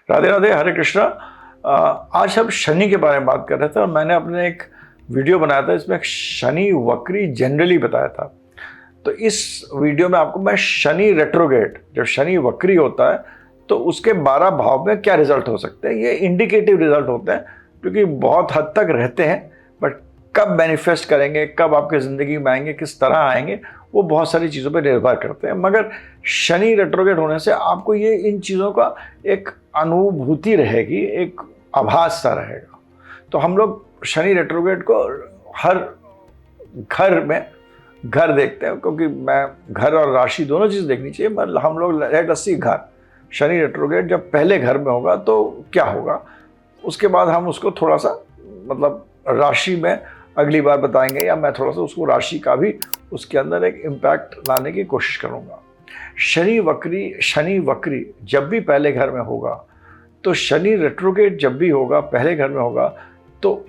राधे राधे, हरे कृष्णा। आज हम शनि के बारे में बात कर रहे थे और मैंने अपने एक वीडियो बनाया था, इसमें शनि वक्री जनरली बताया था। तो इस वीडियो में आपको मैं शनि रेट्रोग्रेड, जब शनि वक्री होता है तो उसके 12 भाव में क्या रिजल्ट हो सकते हैं, ये इंडिकेटिव रिजल्ट होते हैं क्योंकि बहुत हद तक रहते हैं, बट कब मैनिफेस्ट करेंगे, कब आपके ज़िंदगी में आएंगे, किस तरह आएंगे, वो बहुत सारी चीज़ों पर निर्भर करते हैं। मगर शनि रेट्रोग्रेड होने से आपको ये इन चीज़ों का एक अनुभूति रहेगी, एक आभास सा रहेगा। तो हम लोग शनि रेट्रोग्रेड को हर घर में घर देखते हैं, क्योंकि मैं घर और राशि दोनों चीज़ देखनी चाहिए। मतलब हम लोग लेट अस सी घर, शनि रेट्रोग्रेड जब पहले घर में होगा तो क्या होगा, उसके बाद हम उसको थोड़ा सा मतलब राशि में अगली बार बताएंगे, या मैं थोड़ा सा उसको राशि का भी उसके अंदर एक इम्पैक्ट लाने की कोशिश करूँगा। शनि वक्री जब भी पहले घर में होगा, तो शनि रेट्रोग्रेड जब भी होगा, पहले घर में होगा, तो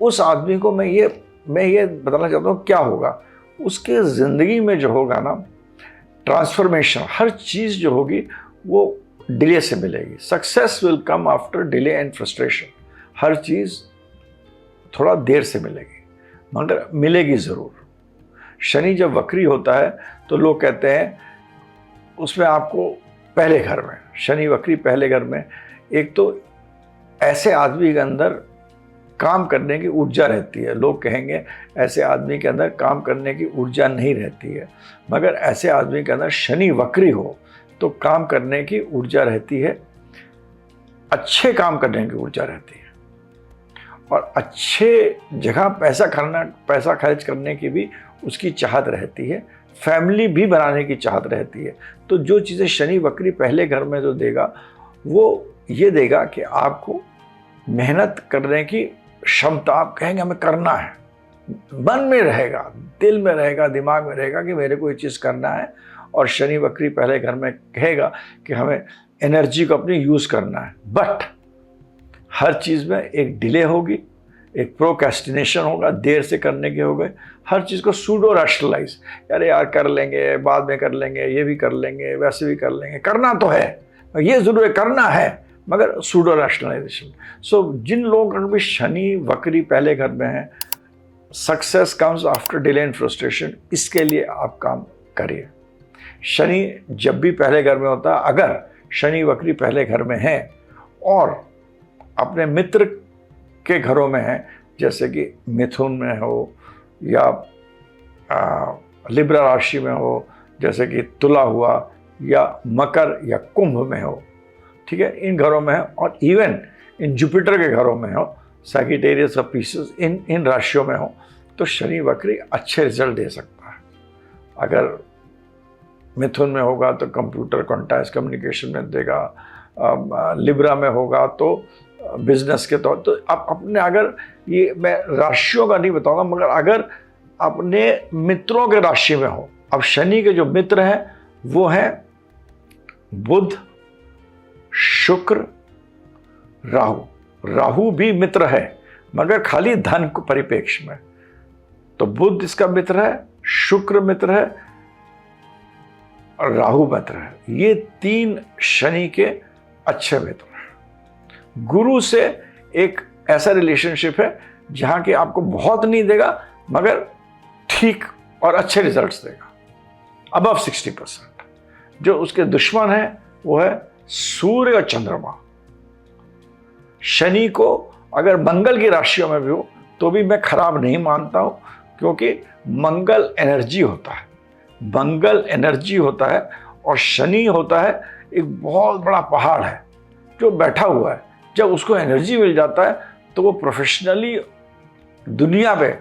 उस आदमी को मैं ये बताना चाहता हूँ क्या होगा। उसके ज़िंदगी में जो होगा ना ट्रांसफॉर्मेशन, हर चीज़ जो होगी वो डिले से मिलेगी। Success will come after delay and frustration. हर चीज़ थोड़ा देर से मिलेगी, मगर मिलेगी ज़रूर। शनि जब वक्री होता है तो लोग कहते हैं उसमें आपको पहले घर में, शनि वक्री पहले घर में, एक तो ऐसे आदमी के अंदर काम करने की ऊर्जा रहती है। लोग कहेंगे ऐसे आदमी के अंदर काम करने की ऊर्जा नहीं रहती है, मगर ऐसे आदमी के अंदर शनि वक्री हो तो काम करने की ऊर्जा रहती है, अच्छे काम करने की ऊर्जा रहती है, और अच्छे जगह पैसा खर्च करने की भी उसकी चाहत रहती है, फैमिली भी बनाने की चाहत रहती है। तो जो चीज़ें शनि वक्री पहले घर में जो देगा, वो ये देगा कि आपको मेहनत करने की क्षमता, आप कहेंगे हमें करना है, मन में रहेगा, दिल में रहेगा, दिमाग में रहेगा कि मेरे को ये चीज़ करना है। और शनि वक्री पहले घर में कहेगा कि हमें एनर्जी को अपनी यूज़ करना है, बट हर चीज़ में एक डिले होगी, एक प्रोक्रेस्टिनेशन होगा, देर से करने के हो गए। हर चीज़ को सूडो रैशनलाइज, अरे यार कर लेंगे, बाद में कर लेंगे, ये भी कर लेंगे, वैसे भी कर लेंगे, करना तो है, ये ज़रूर करना है, मगर सूडो रैशनलाइजेशन। सो जिन लोगों का भी शनि वक्री पहले घर में है, success comes after delay and frustration, इसके लिए आप काम करिए। शनि जब भी पहले घर में होता है, अगर शनि वक्री पहले घर में है और अपने मित्र के घरों में है, जैसे कि मिथुन में हो या लिब्रा राशि में हो, जैसे कि तुला हुआ, या मकर या कुंभ में हो, ठीक है, इन घरों में है, और इवन इन जुपिटर के घरों में हो, सैजिटेरियस और पीसेस इन राशियों में हो, तो शनि वक्री अच्छे रिजल्ट दे सकता है। अगर मिथुन में होगा तो कंप्यूटर कॉन्टैक्ट कम्युनिकेशन में देगा, लिब्रा में होगा तो बिजनेस के तौर। तो आप अपने, अगर ये मैं राशियों का नहीं बताऊंगा, मगर अगर अपने मित्रों के राशि में हो, अब शनि के जो मित्र हैं वो हैं बुध, शुक्र, राहु भी मित्र है, मगर खाली धन को परिप्रेक्ष्य में। तो बुध इसका मित्र है, शुक्र मित्र है और राहु मित्र है। ये 3 शनि के अच्छे मित्र हैं। गुरु से एक ऐसा रिलेशनशिप है जहां कि आपको बहुत नहीं देगा, मगर ठीक और अच्छे रिजल्ट्स देगा, अबव 60%। जो उसके दुश्मन है वो है सूर्य और चंद्रमा। शनि को अगर मंगल की राशियों में भी हो तो भी मैं खराब नहीं मानता हूं, क्योंकि मंगल एनर्जी होता है, मंगल एनर्जी होता है, और शनि होता है एक बहुत बड़ा पहाड़ है जो बैठा हुआ है। जब उसको एनर्जी मिल जाता है तो वो प्रोफेशनली दुनिया में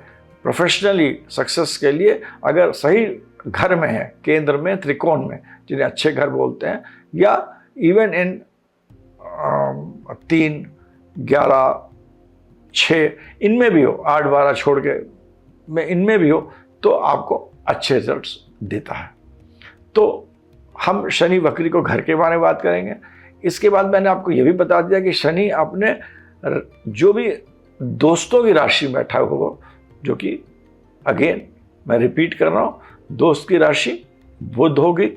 प्रोफेशनली सक्सेस के लिए, अगर सही घर में है, केंद्र में, त्रिकोण में, जिन्हें अच्छे घर बोलते हैं, या इवन इन 3, 11, 6 इनमें भी हो, 8, 12 छोड़ के में इनमें भी हो, तो आपको अच्छे रिजल्ट्स देता है। तो हम शनि वक्री को घर के बारे में बात करेंगे। इसके बाद मैंने आपको ये भी बता दिया कि शनि अपने जो भी दोस्तों की राशि में बैठा हुआ, जो कि अगेन मैं रिपीट कर रहा हूँ, दोस्त की राशि बुध होगी,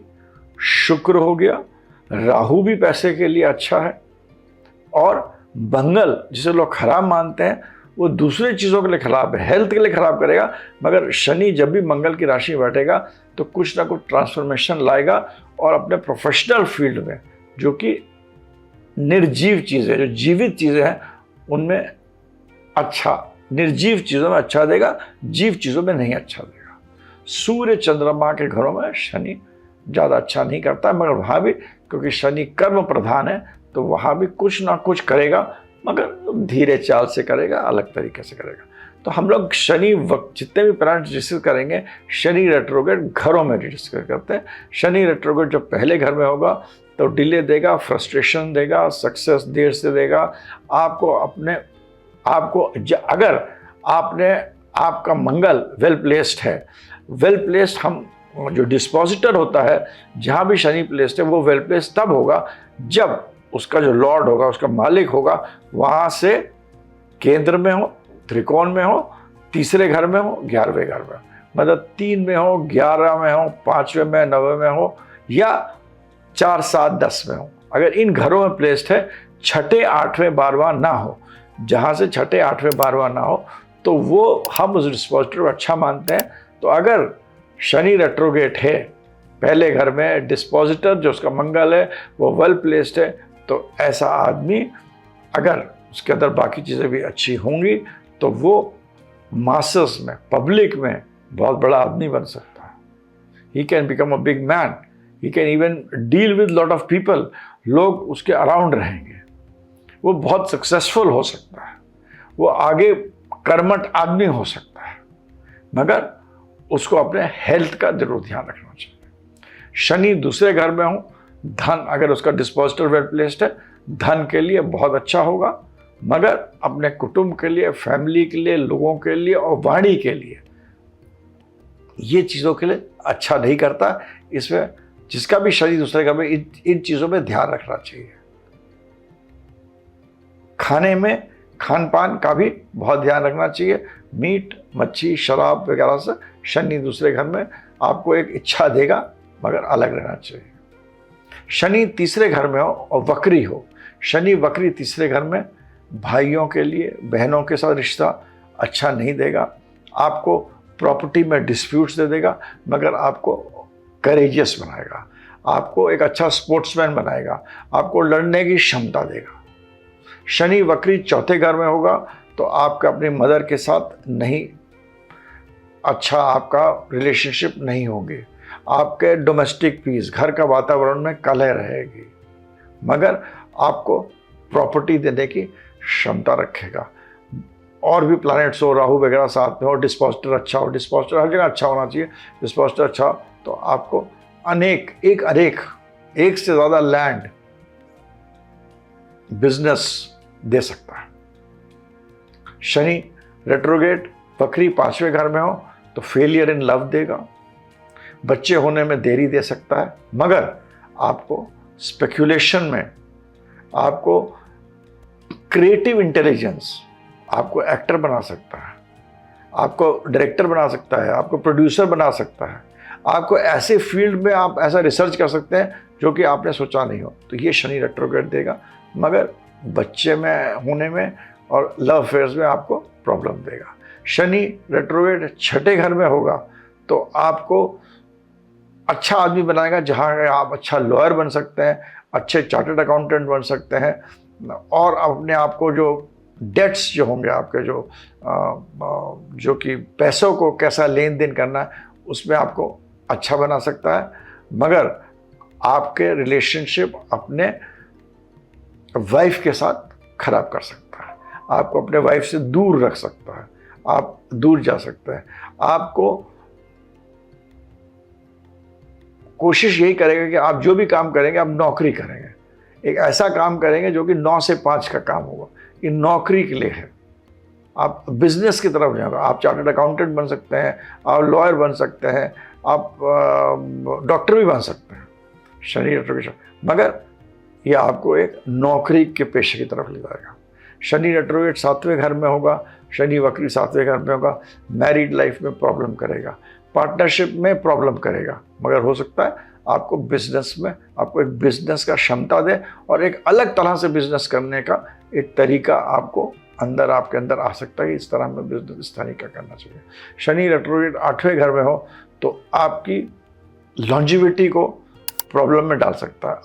शुक्र हो गया, राहु भी पैसे के लिए अच्छा है, और मंगल जिसे लोग खराब मानते हैं वो दूसरी चीज़ों के लिए खराब है, हेल्थ के लिए खराब करेगा। मगर शनि जब भी मंगल की राशि में बैठेगा तो कुछ ना कुछ ट्रांसफॉर्मेशन लाएगा और अपने प्रोफेशनल फील्ड में जो कि निर्जीव चीज़ें, जो जीवित चीज़ें हैं उनमें अच्छा, निर्जीव चीज़ों में अच्छा देगा, जीव चीज़ों में नहीं अच्छा देगा। सूर्य चंद्रमा के घरों में शनि ज़्यादा अच्छा नहीं करता, मगर वहाँ भी क्योंकि शनि कर्म प्रधान है तो वहाँ भी कुछ ना कुछ करेगा, मगर धीरे चाल से करेगा, अलग तरीके से करेगा। तो हम लोग शनि जितने भी प्लैनेट डिस्कस करेंगे शनि रेट्रोग्रेड घरों में डिस्कस करते हैं। शनि रेट्रोग्रेड जब पहले घर में होगा तो डिले देगा, फ्रस्ट्रेशन देगा, सक्सेस देर से देगा। अगर आपका मंगल वेल प्लेस्ड है, वेल प्लेस्ड हम जो डिस्पोजिटर होता है जहाँ भी शनि प्लेस्ड है वो वेल प्लेस्ड तब होगा जब उसका जो लॉर्ड होगा, उसका मालिक होगा, वहाँ से केंद्र में हो, त्रिकोण में हो, तीसरे घर में हो, 11वें घर में, मतलब 3 में हो, 11 में हो, 5वें में, 9वें में हो या 4, 7, 10 में हो। अगर इन घरों में प्लेस्ड है, 6ठे, 8वें, 12वां ना हो, जहाँ से 6ठे, 8वें, 12वां ना हो तो वो हम उस डिस्पोजिटर को अच्छा मानते हैं। तो अगर शनि रेट्रोग्रेड है पहले घर में, डिस्पोजिटर जो उसका मंगल है वो वेल प्लेस्ड है, तो ऐसा आदमी अगर उसके अंदर बाकी चीज़ें भी अच्छी होंगी तो वो मासेस में, पब्लिक में बहुत बड़ा आदमी बन सकता है। He can become a big man, he can even deal with lot of people, लोग उसके अराउंड रहेंगे, वो बहुत सक्सेसफुल हो सकता है, वो आगे कर्मठ आदमी हो सकता है, मगर उसको अपने हेल्थ का जरूर ध्यान रखना चाहिए। शनि दूसरे घर में हो, धन अगर उसका डिस्पोजिटर वेल प्लेस्ड है, धन के लिए बहुत अच्छा होगा, मगर अपने कुटुंब के लिए, फैमिली के लिए, लोगों के लिए और वाणी के लिए, ये चीज़ों के लिए अच्छा नहीं करता। इसमें जिसका भी शनि दूसरे घर में, इन चीज़ों में ध्यान रखना चाहिए। खाने में, खान पान का भी बहुत ध्यान रखना चाहिए। मीट, मच्छी, शराब वगैरह से शनि दूसरे घर में आपको एक इच्छा देगा, मगर अलग रहना चाहिए। शनि तीसरे घर में हो और वक्री हो, शनि वक्री तीसरे घर में भाइयों के लिए, बहनों के साथ रिश्ता अच्छा नहीं देगा, आपको प्रॉपर्टी में डिस्प्यूट्स दे देगा, मगर आपको करेजियस बनाएगा, आपको एक अच्छा स्पोर्ट्समैन बनाएगा, आपको लड़ने की क्षमता देगा। शनि वक्री चौथे घर में होगा तो आपका अपनी मदर के साथ नहीं अच्छा, आपका रिलेशनशिप नहीं होगी, आपके डोमेस्टिक पीस, घर का वातावरण में कलह रहेगी, मगर आपको प्रॉपर्टी देने की क्षमता रखेगा। और भी प्लैनेट्स हो, राहु वगैरह साथ में हो, डिस्पोजिटर अच्छा हो, डिस्पोजिटर हर जगह अच्छा होना चाहिए, डिस्पोजिटर अच्छा हो तो आपको एक से ज़्यादा लैंड, बिजनेस दे सकता है। शनि रेट्रोग्रेड वक्री 5वें घर में हो तो फेलियर इन लव देगा, बच्चे होने में देरी दे सकता है, मगर आपको स्पेक्यूलेशन में, आपको क्रिएटिव इंटेलिजेंस, आपको एक्टर बना सकता है, आपको डायरेक्टर बना सकता है, आपको प्रोड्यूसर बना सकता है, आपको ऐसे फील्ड में आप ऐसा रिसर्च कर सकते हैं जो कि आपने सोचा नहीं हो। तो ये शनि रेट्रोग्रेड देगा, मगर बच्चे में होने में और लव अफेयर्स में आपको प्रॉब्लम देगा। शनि रेट्रोग्रेड 6ठे घर में होगा तो आपको अच्छा आदमी बनाएगा, जहाँ आप अच्छा लॉयर बन सकते हैं, अच्छे चार्टर्ड अकाउंटेंट बन सकते हैं, और अपने आप को जो डेट्स जो होंगे आपके, जो कि पैसों को कैसा लेन देन करना है उसमें आपको अच्छा बना सकता है, मगर आपके रिलेशनशिप अपने वाइफ के साथ खराब कर सकता है, आपको अपने वाइफ से दूर रख सकता है, आप दूर जा सकते हैं। आपको कोशिश यही करेगा कि आप जो भी काम करेंगे आप नौकरी करेंगे, एक ऐसा काम करेंगे जो कि 9 से 5 का काम होगा, ये नौकरी के लिए है। आप बिजनेस की तरफ जाएंगे, आप चार्टर्ड अकाउंटेंट बन सकते हैं, आप लॉयर बन सकते हैं, आप डॉक्टर भी बन सकते हैं शनि रेट्रोग्रेड, मगर ये आपको एक नौकरी के पेशे की तरफ ले जाएगा। शनि रेट्रोग्रेड 7वें घर में होगा, शनि वक्री 7वें घर में होगा, मैरिड लाइफ में प्रॉब्लम करेगा, पार्टनरशिप में प्रॉब्लम करेगा, मगर हो सकता है आपको बिजनेस में आपको एक बिजनेस का क्षमता दे और एक अलग तरह से बिजनेस करने का एक तरीका आपको आपके अंदर आ सकता है। इस तरह में बिजनेस इस तरीका करना चाहिए। शनि रेट्रोग्रेड 8वें घर में हो तो आपकी लॉन्जिविटी को प्रॉब्लम में डाल सकता है।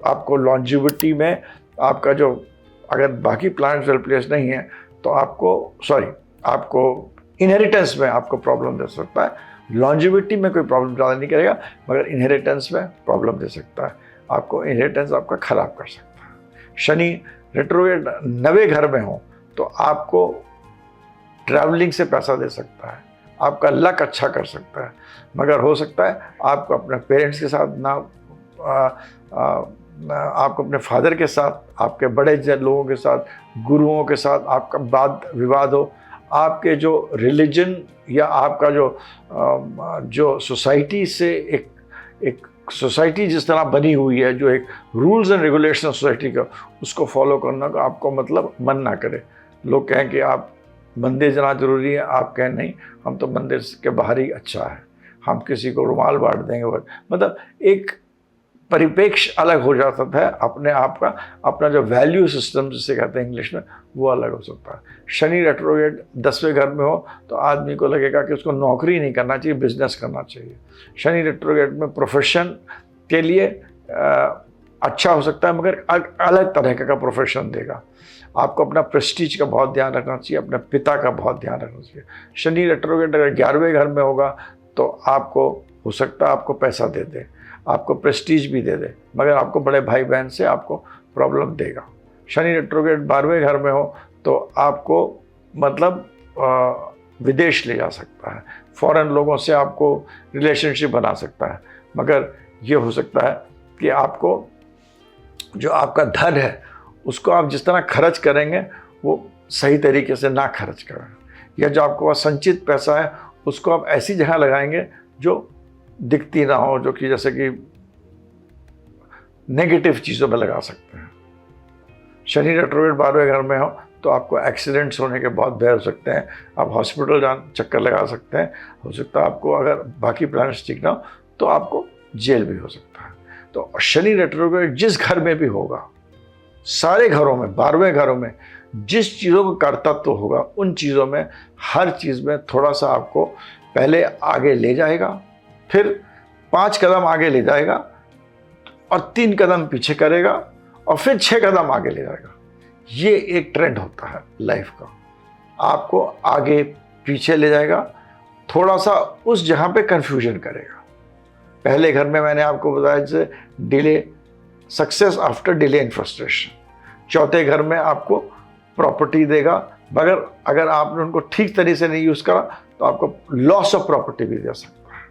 आपको लॉन्जिविटी में आपका जो अगर बाकी प्लैनेट्स वेल प्लेस नहीं है तो आपको इनहेरिटेंस में आपको प्रॉब्लम दे सकता है। लॉन्जिविटी में कोई प्रॉब्लम ज़्यादा नहीं करेगा, मगर इनहेरिटेंस में प्रॉब्लम दे सकता है। आपको इनहेरिटेंस आपका खराब कर सकता है। शनि रेट्रोग्रेड 9वें घर में हो तो आपको ट्रैवलिंग से पैसा दे सकता है, आपका लक अच्छा कर सकता है, मगर हो सकता है आपको अपने पेरेंट्स के साथ आपको अपने फादर के साथ, आपके बड़े लोगों के साथ, गुरुओं के साथ आपका वाद विवाद हो। आपके जो रिलीजन या आपका जो सोसाइटी से एक सोसाइटी जिस तरह बनी हुई है, जो एक रूल्स एंड रेगुलेशन सोसाइटी का, उसको फॉलो करना का आपको मतलब मन ना करे। लोग कहें कि आप मंदिर जाना जरूरी है, आप कहें नहीं, हम तो मंदिर के बाहर ही अच्छा है, हम किसी को रुमाल बांट देंगे। मतलब एक परिप्रेक्ष्य अलग हो जाता है अपने आप का, अपना जो वैल्यू सिस्टम जिसे कहते हैं इंग्लिश में, वो अलग हो सकता है। शनि रेट्रोग्रेड 10वें घर में हो तो आदमी को लगेगा कि उसको नौकरी नहीं करना चाहिए, बिजनेस करना चाहिए। शनि रेट्रोग्रेड में प्रोफेशन के लिए अच्छा हो सकता है, मगर अलग तरह का प्रोफेशन देगा। आपको अपना प्रेस्टीज का बहुत ध्यान रखना चाहिए, अपने पिता का बहुत ध्यान रखना चाहिए। शनि रेट्रोग्रेड अगर 11वें घर में होगा तो आपको हो सकता है आपको पैसा दे दे, आपको प्रेस्टीज भी दे दे, मगर आपको बड़े भाई बहन से आपको प्रॉब्लम देगा। शनि रेट्रोग्रेड 12वें घर में हो तो आपको मतलब विदेश ले जा सकता है, फॉरेन लोगों से आपको रिलेशनशिप बना सकता है, मगर ये हो सकता है कि आपको जो आपका धन है उसको आप जिस तरह खर्च करेंगे वो सही तरीके से ना खर्च करें, या जो आपके पास संचित पैसा है उसको आप ऐसी जगह लगाएंगे जो दिखती ना हो, जो कि जैसे कि नेगेटिव चीज़ों में लगा सकते हैं। शनि रेट्रोग्रेड 12वें घर में हो तो आपको एक्सीडेंट्स होने के बहुत भय हो सकते हैं, आप हॉस्पिटल चक्कर लगा सकते हैं, हो सकता है आपको अगर बाकी प्लैनेट्स ठीक ना हो तो आपको जेल भी हो सकता है। तो शनि रेट्रोग्रेड जिस घर में भी होगा, सारे घरों में 12वें घरों में जिस चीज़ों का कर्तव्य होगा, उन चीज़ों में हर चीज़ में थोड़ा सा आपको पहले आगे ले जाएगा, फिर 5 कदम आगे ले जाएगा और 3 कदम पीछे करेगा और फिर 6 कदम आगे ले जाएगा। ये एक ट्रेंड होता है लाइफ का, आपको आगे पीछे ले जाएगा, थोड़ा सा उस जगह पे कंफ्यूजन करेगा। पहले घर में मैंने आपको बताया जैसे delay, success after delay and frustration. चौथे घर में आपको प्रॉपर्टी देगा, मगर अगर आपने उनको ठीक तरीके से नहीं यूज़ करा तो आपको लॉस ऑफ प्रॉपर्टी भी दे सकता है।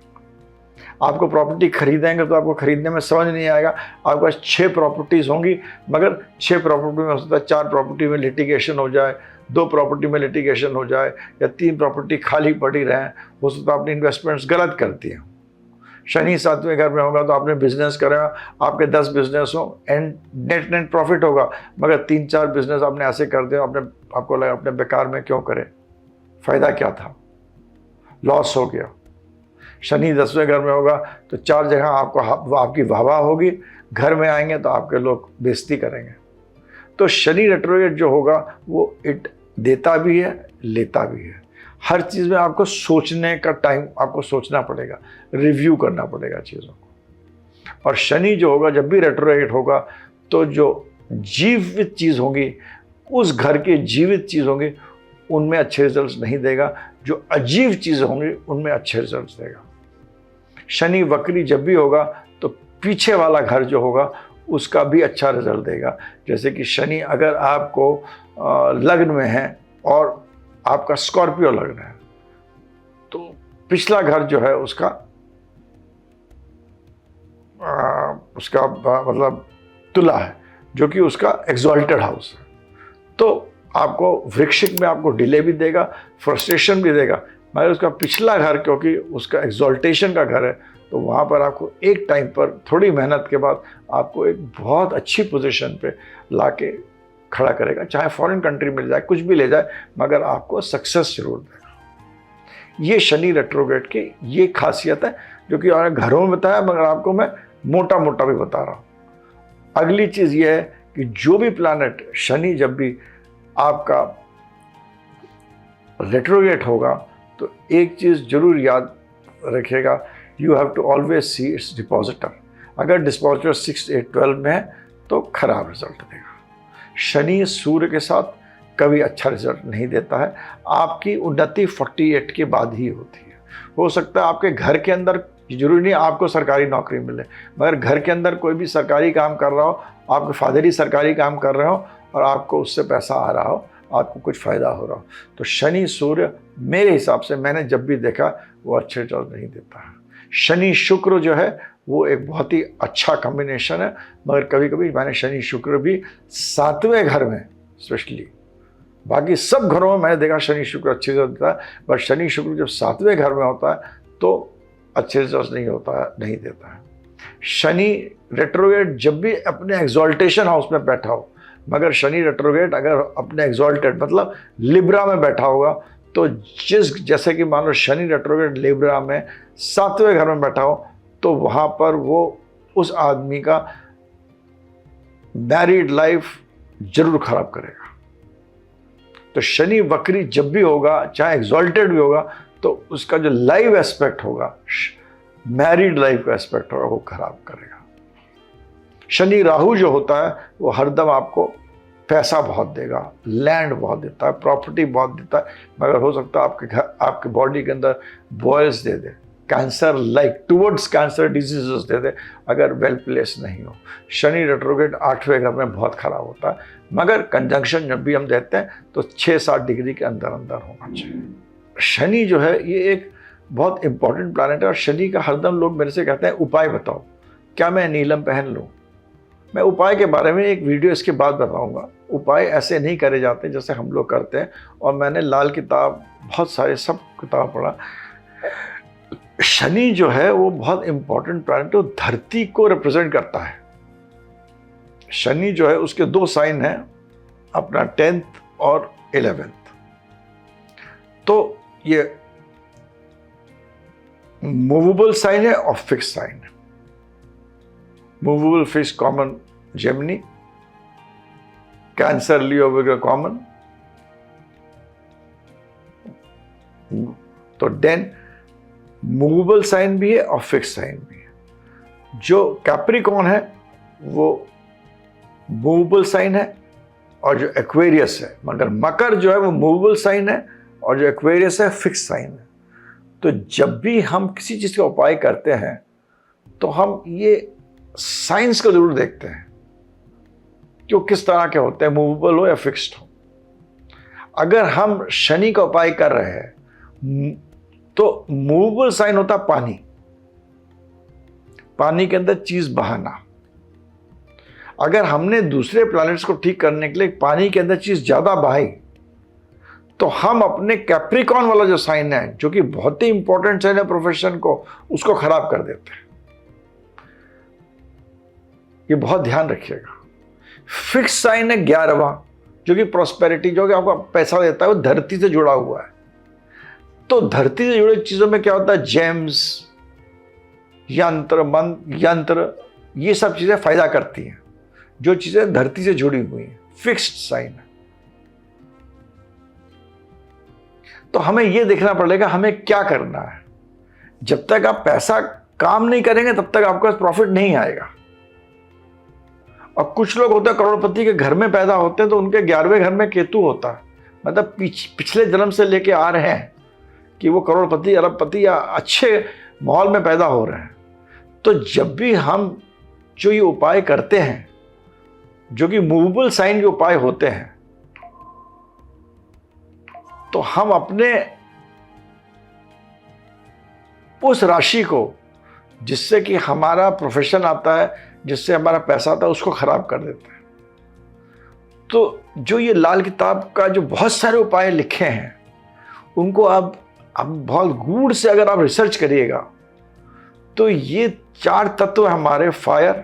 आपको प्रॉपर्टी खरीदेंगे तो आपको खरीदने में समझ नहीं आएगा, आपके पास 6 प्रॉपर्टीज़ होंगी, मगर 6 प्रॉपर्टी में हो सकता है 4 प्रॉपर्टी में लिटिगेशन हो जाए, 2 प्रॉपर्टी में लिटिगेशन हो जाए, या 3 प्रॉपर्टी खाली पड़ी रहें, हो सकता है आपने इन्वेस्टमेंट्स गलत कर दिए। शनि 7वें घर में होगा तो आपने बिजनेस करा, आपके 10 बिजनेस हो एंड नेट प्रॉफिट होगा, मगर 3-4 बिजनेस आपने ऐसे कर दिए, आपको लगा अपने बेकार में क्यों करे, फ़ायदा क्या था, लॉस हो गया। शनि 10वें घर में होगा तो 4 जगह आपकी वाहवाह होगी, घर में आएंगे तो आपके लोग बेइज्जती करेंगे। तो शनि रेट्रोग्रेड जो होगा वो इट देता भी है, लेता भी है। हर चीज़ में आपको सोचने का टाइम, आपको सोचना पड़ेगा, रिव्यू करना पड़ेगा चीज़ों को। और शनि जो होगा जब भी रेट्रोग्रेड होगा तो जो जीवित चीज़ होगी, उस घर के जीवित चीज़ होंगी, उनमें अच्छे रिजल्ट्स नहीं देगा, जो अजीब चीज़ें होंगी उनमें अच्छे रिजल्ट्स देगा। शनि वक्री जब भी होगा तो पीछे वाला घर जो होगा उसका भी अच्छा रिजल्ट देगा। जैसे कि शनि अगर आपको लग्न में है और आपका स्कॉर्पियो लग्न है तो पिछला घर जो है उसका मतलब तुला है, जो कि उसका एक्सॉल्टेड हाउस है। तो आपको वृश्चिक में आपको डिले भी देगा, फ्रस्ट्रेशन भी देगा, मगर उसका पिछला घर क्योंकि उसका एक्सॉल्टेशन का घर है तो वहाँ पर आपको एक टाइम पर थोड़ी मेहनत के बाद आपको एक बहुत अच्छी पोजीशन पे लाके खड़ा करेगा। चाहे फॉरेन कंट्री मिल जाए, कुछ भी ले जाए, मगर आपको सक्सेस जरूर देगा। ये शनि रेट्रोग्रेड की ये खासियत है जो कि घरों में बताया, मगर आपको मैं मोटा मोटा भी बता रहा हूँ। अगली चीज़ ये है कि जो भी प्लैनेट शनि जब भी आपका रेट्रोगेट होगा तो एक चीज़ जरूर याद रखिएगा, you have to always see it's depositor. अगर डिपॉजिटर 6, 8, 12 में है तो खराब रिजल्ट देगा। शनि सूर्य के साथ कभी अच्छा रिजल्ट नहीं देता है। आपकी उन्नति 48 के बाद ही होती है। हो सकता है आपके घर के अंदर, जरूरी नहीं आपको सरकारी नौकरी मिले, मगर घर के अंदर कोई भी सरकारी काम कर रहा हो, आपके फादर ही सरकारी काम कर रहे हो और आपको उससे पैसा आ रहा हो, आपको कुछ फ़ायदा हो रहा हो, तो शनि सूर्य मेरे हिसाब से मैंने जब भी देखा वो अच्छे रिजल्ट नहीं देता है। शनि शुक्र जो है वो एक बहुत ही अच्छा कॉम्बिनेशन है, मगर कभी कभी मैंने शनि शुक्र भी 7वें घर में स्पेशली, बाकी सब घरों में मैंने देखा शनि शुक्र अच्छे रिजल्ट देता है, बट शनि शुक्र जब 7वें घर में होता है तो अच्छे रिजल्ट नहीं होता है, नहीं देता है। शनि रेट्रोगेट जब भी अपने एक्सॉल्टेशन हाउस में बैठा हो, मगर शनि रेट्रोगेट अगर अपने एक्सॉल्टेड मतलब लिब्रा में बैठा होगा तो जैसे कि मान लो शनि रेट्रोगेट लिब्रा में 7वें घर में बैठा हो तो वहाँ पर वो उस आदमी का मैरिड लाइफ जरूर खराब करेगा। तो शनि वक्री जब भी होगा, चाहे एक्सॉल्टेड भी होगा, तो उसका जो लाइव एस्पेक्ट होगा, मैरिड लाइफ का एस्पेक्ट होगा, वो खराब करेगा। शनि राहु जो होता है वो हरदम आपको पैसा बहुत देगा, लैंड बहुत देता है, प्रॉपर्टी बहुत देता है, मगर हो सकता है आपके घर, आपके बॉडी के अंदर बॉयल्स दे दे, cancer like towards cancer diseases दे दे, अगर वेल प्लेस नहीं हो। शनि रेट्रोगेट 8वें घर में बहुत खराब होता है, मगर कंजंक्शन जब भी हम देते हैं तो 6-7 डिग्री के अंदर अंदर होना चाहिए। शनि जो है ये एक बहुत इंपॉर्टेंट प्लैनेट है और शनि का हरदम लोग मेरे से कहते हैं उपाय बताओ, क्या मैं नीलम पहन लूँ? मैं उपाय के बारे में एक वीडियो इसके बाद बताऊंगा। उपाय ऐसे नहीं करे जाते जैसे हम लोग करते हैं, और मैंने लाल किताब बहुत सारे सब किताब पढ़ा। शनि जो है वो बहुत इंपॉर्टेंट प्लैनेट है, वो धरती को रिप्रेजेंट करता है। शनि जो है उसके 2 साइन हैं, अपना 10th और 11th। तो ये मूवेबल साइन है और फिक्स साइन है। Movable fix common Gemini, Cancer Leo विग्रह कॉमन। तो देन मूवेबल साइन भी है और फिक्स साइन भी है। जो कैप्रिकॉर्न है वो मूवेबल साइन है और जो एक्वेरियस है, मगर मकर जो है वो मूवेबल साइन है और जो एक्वेरियस है फिक्स साइन है। तो जब भी हम किसी चीज का उपाय करते हैं तो हम ये साइंस को जरूर देखते हैं कि वो किस तरह के होते हैं, मूवेबल हो या फिक्स्ड हो। अगर हम शनि का उपाय कर रहे हैं तो मूवेबल साइन होता पानी, पानी के अंदर चीज बहाना। अगर हमने दूसरे प्लैनेट्स को ठीक करने के लिए पानी के अंदर चीज ज्यादा बहाई तो हम अपने कैप्रिकॉर्न वाला जो साइन है, जो कि बहुत ही इंपॉर्टेंट साइन है प्रोफेशन को, उसको खराब कर देते हैं। ये बहुत ध्यान रखिएगा। फिक्स साइन है 11वां, जो कि प्रॉस्पेरिटी, जो कि आपको पैसा देता है, वो धरती से जुड़ा हुआ है। तो धरती से जुड़ी चीजों में क्या होता है, जेम्स, यंत्र, ये सब चीजें फायदा करती हैं, जो चीजें धरती से जुड़ी हुई हैं। फिक्स्ड साइन है। तो हमें यह देखना पड़ेगा हमें क्या करना है। जब तक आप पैसा काम नहीं करेंगे तब तक आपके पास प्रॉफिट नहीं आएगा। और कुछ लोग होते हैं करोड़पति के घर में पैदा होते हैं तो उनके 11वें घर में केतु होता है, मतलब पिछले जन्म से लेके आ रहे हैं कि वो करोड़पति, अरबपति या अच्छे माहौल में पैदा हो रहे हैं। तो जब भी हम जो ये उपाय करते हैं, जो कि मूवेबल साइन के उपाय होते हैं, तो हम अपने उस राशि को, जिससे कि हमारा प्रोफेशन आता है, जिससे हमारा पैसा आता है, उसको खराब कर देते हैं। तो जो ये लाल किताब का जो बहुत सारे उपाय लिखे हैं, उनको आप बहुत गूढ़ से अगर आप रिसर्च करिएगा तो ये 4 तत्व हमारे फायर,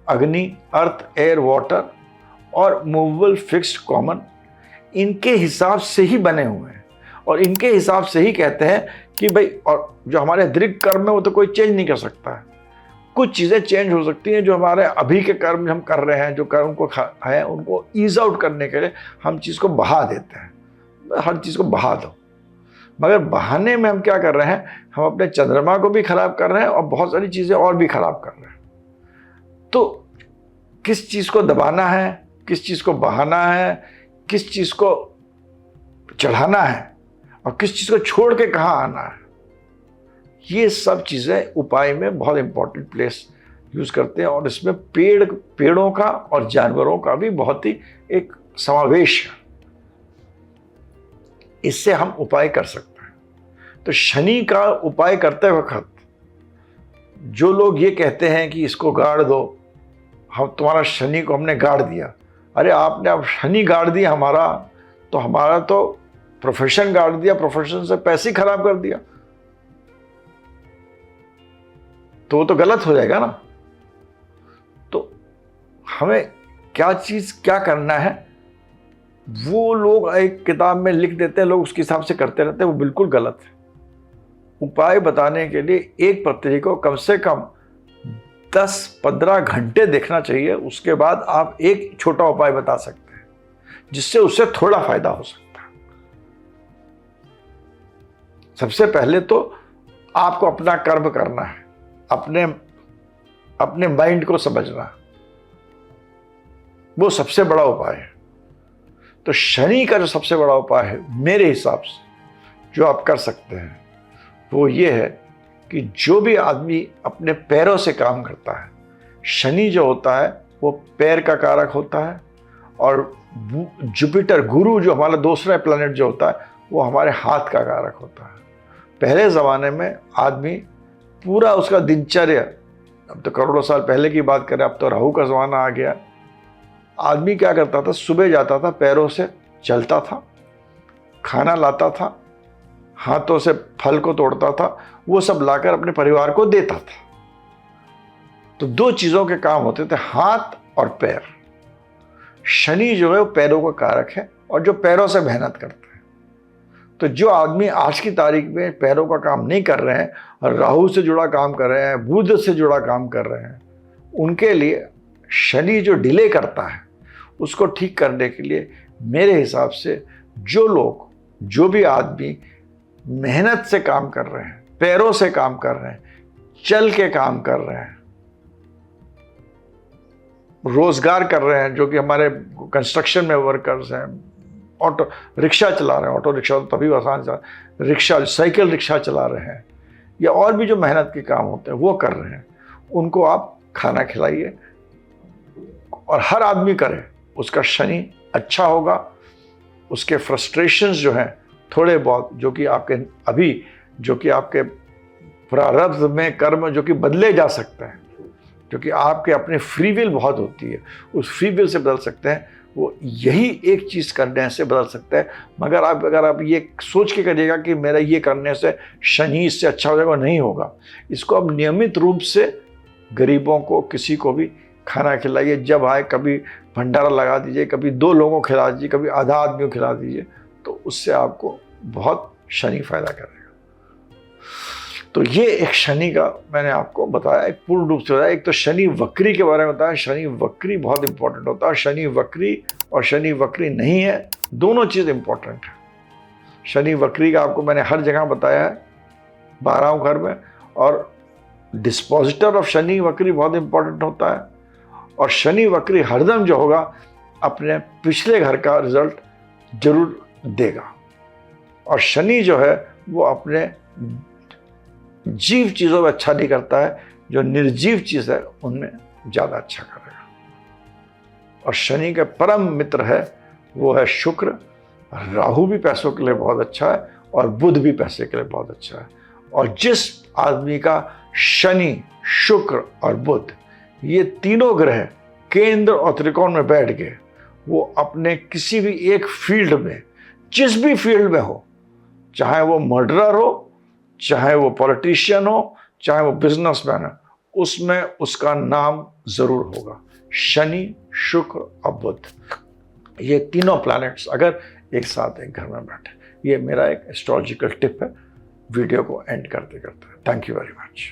अग्नि, अर्थ, एयर, वाटर और मूवेबल फिक्स्ड कॉमन, इनके हिसाब से ही बने हुए हैं। और इनके हिसाब से ही कहते हैं कि भाई, और जो हमारे दीर्घ कर्म है वो तो कोई चेंज नहीं कर सकता है। कुछ चीज़ें चेंज हो सकती हैं जो हमारे अभी के कर्म हम कर रहे हैं, जो कर्म को है उनको ईज आउट करने के लिए हम चीज़ को बहा देते हैं, हर चीज़ को बहा दो। मगर बहाने में हम क्या कर रहे हैं, हम अपने चंद्रमा को भी खराब कर रहे हैं और बहुत सारी चीज़ें और भी खराब कर रहे हैं। तो किस चीज़ को दबाना है, किस चीज़ को बहाना है, किस चीज़ को चढ़ाना है और किस चीज़ को छोड़ के कहाँ आना है, ये सब चीज़ें उपाय में बहुत इंपॉर्टेंट प्लेस यूज़ करते हैं। और इसमें पेड़ों का और जानवरों का भी बहुत ही एक समावेश है, इससे हम उपाय कर सकते हैं। तो शनि का उपाय करते वक्त जो लोग ये कहते हैं कि इसको गाड़ दो, हम तुम्हारा शनि को हमने गाड़ दिया, अरे आपने अब शनि गाड़ दिया हमारा, तो हमारा तो प्रोफेशन गाड़ दिया, प्रोफेशन से पैसे खराब कर दिया, तो वो तो गलत हो जाएगा ना। तो हमें क्या करना है, वो लोग एक किताब में लिख देते हैं, लोग उसके हिसाब से करते रहते हैं, वो बिल्कुल गलत है। उपाय बताने के लिए एक पत्री को कम से कम 10-15 घंटे देखना चाहिए, उसके बाद आप एक छोटा उपाय बता सकते हैं जिससे उससे थोड़ा फायदा हो सकता है। सबसे पहले तो आपको अपना कर्म करना है, अपने माइंड को समझना, वो सबसे बड़ा उपाय है। तो शनि का जो सबसे बड़ा उपाय है मेरे हिसाब से जो आप कर सकते हैं वो ये है कि जो भी आदमी अपने पैरों से काम करता है, शनि जो होता है वो पैर का कारक होता है, और जुपिटर गुरु जो हमारा दूसरा प्लैनेट जो होता है वो हमारे हाथ का कारक होता है। पहले ज़माने में आदमी पूरा उसका दिनचर्या, अब तो करोड़ों साल पहले की बात करें, अब तो राहु का ज़माना आ गया, आदमी क्या करता था, सुबह जाता था, पैरों से चलता था, खाना लाता था, हाथों से फल को तोड़ता था, वो सब लाकर अपने परिवार को देता था। तो दो चीज़ों के काम होते थे, हाथ और पैर। शनि जो है वो पैरों का कारक है और जो पैरों से मेहनत करते हैं। तो जो आदमी आज की तारीख में पैरों का काम नहीं कर रहे हैं और राहु से जुड़ा काम कर रहे हैं, बुध से जुड़ा काम कर रहे हैं, उनके लिए शनि जो डिले करता है उसको ठीक करने के लिए मेरे हिसाब से जो भी आदमी मेहनत से काम कर रहे हैं, पैरों से काम कर रहे हैं, चल के काम कर रहे हैं, रोजगार कर रहे हैं, जो कि हमारे कंस्ट्रक्शन में वर्कर्स हैं, ऑटो रिक्शा चला रहे हैं, ऑटो रिक्शा तो तभी आसान चला, रिक्शा साइकिल रिक्शा चला रहे हैं, या और भी जो मेहनत के काम होते हैं वो कर रहे हैं, उनको आप खाना खिलाइए और हर आदमी करे, उसका शनि अच्छा होगा। उसके फ्रस्ट्रेशंस जो हैं थोड़े बहुत, जो कि आपके प्रारब्ध में कर्म जो कि बदले जा सकते हैं, जो कि आपके अपने फ्री विल बहुत होती है, उस फ्री विल से बदल सकते हैं, वो यही एक चीज़ करने से बदल सकता है। मगर अगर आप ये सोच के करिएगा कि मेरा ये करने से शनि इससे अच्छा हो जाएगा, नहीं होगा। इसको आप नियमित रूप से गरीबों को, किसी को भी खाना खिलाइए, जब आए कभी भंडारा लगा दीजिए, कभी 2 लोगों को खिला दीजिए, कभी आधा आदमी को खिला दीजिए, तो उससे आपको बहुत शनि फायदा करेगा। तो ये एक शनि का मैंने आपको बताया, एक पूर्ण रूप से बताया। एक तो शनि वक्री के बारे में बताया, शनि वक्री बहुत इंपॉर्टेंट होता है, शनि वक्री और शनि वक्री नहीं है, दोनों चीज़ इंपॉर्टेंट है। शनि वक्री का आपको मैंने हर जगह बताया है, 12वें घर में, और डिस्पोजिटर ऑफ शनि वक्री बहुत इंपॉर्टेंट होता है। और शनि वक्री हरदम जो होगा अपने पिछले घर का रिजल्ट जरूर देगा। और शनि जो है वो अपने जीव चीज़ों में अच्छा नहीं करता है, जो निर्जीव चीज़ है उनमें ज़्यादा अच्छा करेगा। और शनि का परम मित्र है वो है शुक्र। राहु भी पैसों के लिए बहुत अच्छा है और बुध भी पैसे के लिए बहुत अच्छा है। और जिस आदमी का शनि, शुक्र और बुध, ये तीनों ग्रह केंद्र और त्रिकोण में बैठ गए, वो अपने किसी भी एक फील्ड में, जिस भी फील्ड में हो, चाहे वो मर्डरर हो, चाहे वो पॉलिटिशियन हो, चाहे वो बिजनेसमैन है, उसमें उसका नाम जरूर होगा। शनि, शुक्र और बुध, ये तीनों प्लैनेट्स अगर एक साथ एक घर में बैठे, ये मेरा एक एस्ट्रोलॉजिकल टिप है वीडियो को एंड करते करते। Thank you very much.